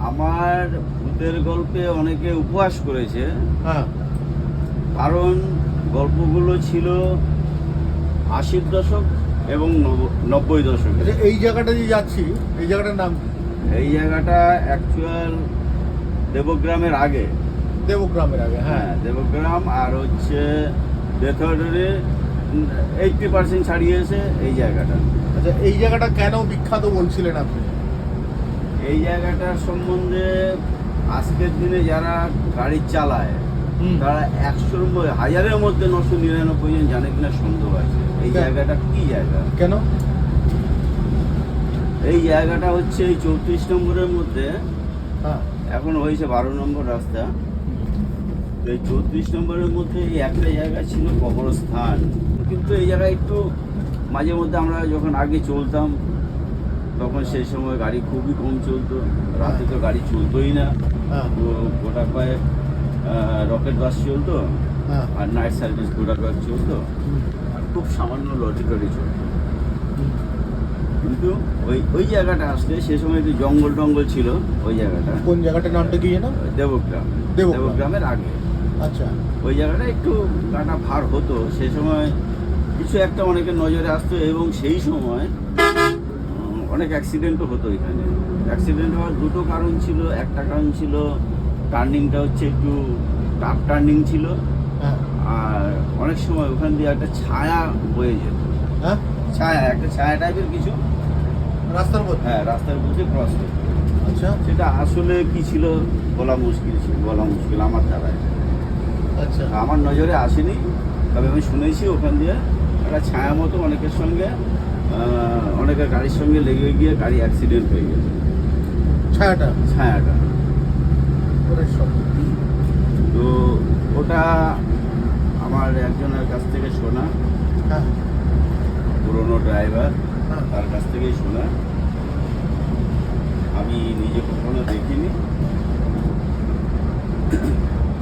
আমার ভূতের গল্পে অনেকে উপহাস করেছে, হ্যাঁ, কারণ গল্পগুলো ছিল 80-র দশক এবং 90 দশকে। আচ্ছা, এই জায়গাটা যে যাচ্ছি, এই জায়গাটার নাম কি? এই জায়গাটা অ্যাকচুয়াল দেবগ্রামের আগে। দেবগ্রামের আগে, হ্যাঁ। হ্যাঁ, দেবগ্রাম আর হচ্ছে বেথরডে 80% ছাড়িয়েছে এই জায়গাটা। আচ্ছা, এই জায়গাটা কেন বিখ্যাত বলছিলেন আপনি? এই জায়গাটার সম্বন্ধে আজকের দিনে যারা গাড়ি চালায় তারা 100-র মধ্যে 1000-এর মধ্যে 999 জন জানে কিনা সন্দেহ আছে এই কেন? জায়গাটা কি জায়গা। কেন? এই জায়গাটা হচ্ছে এই 34 নম্বরের মধ্যে, হ্যাঁ, এখন হয়েছে 12 নম্বর রাস্তা। তো এই 34 নম্বরের মধ্যে এই একটা জায়গা ছিল কবরস্থান, কিন্তু এই জায়গায় একটু মাঝে মধ্যে আমরা যখন আগে চলতাম তখন সেই সময় গাড়ি খুবই কম চলতো, রাতে তো গাড়ি চলতোই না। হ্যাঁ, তো গোটা কয়েক রকেট বাস চলতো, হ্যাঁ, আর নাইট সার্ভিস গোটা কয়েক চলতো, হুম, আর খুব সামান্য লরি টরি চলতো। হুম। কিন্তু ওই জায়গাটা আসলে সে সময় একটু জঙ্গল টঙ্গল ছিল ওই জায়গাটা। কোন জায়গাটার নামটা কি যেন? দেবগ্রাম। দেবগ্রাম। দেবগ্রামের আগে আচ্ছা, ওই জায়গাটা একটু কাটা ভার হতো, সে সময় কিছু একটা অনেকের নজরে আসতো, এবং সেই সময় অনেক অ্যাক্সিডেন্টও হতো এখানে। অ্যাক্সিডেন্ট হওয়ার দুটো কারণ ছিল। একটা কারণ ছিল টার্নিংটা হচ্ছে একটু টাফ টার্নিং ছিল, হ্যাঁ, আর অনেক সময় ওখান দিয়ে একটা ছায়া বয়ে যেত। হ্যাঁ, একটা ছায়া টাইপের কিছু, রাস্তার মধ্যে। হ্যাঁ, রাস্তার মধ্যে ক্রস করতো। আচ্ছা, সেটা আসলে কি ছিল বলা মুশকিল আমার দ্বারায়। আচ্ছা, আমার নজরে আসেনি, তবে আমি শুনেছি ওখান দিয়ে একটা ছায়া মতো অনেকের সঙ্গে অনেকের গাড়ির সঙ্গে লেগে গিয়ে গাড়ি অ্যাক্সিডেন্ট হয়ে গেছে। ছায়াটা। ছায়াটা ওরে সব। তো ওটা আমার একজনের কাছ থেকে শোনা, হ্যাঁ, পুরোনো ড্রাইভার, হ্যাঁ। তার কাছ থেকেই শোনা। আমি নিজে কখনো দেখিনি।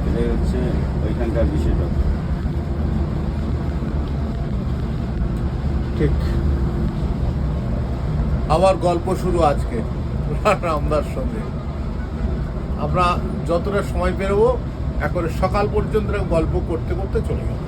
এটাই হচ্ছে ওইখানকার বিষয়টা। ঠিক। আবার গল্প শুরু আজকে রামদার সঙ্গে। আমরা যতটা সময় পেরোবো একবারে সকাল পর্যন্ত গল্প করতে করতে চলে গেল।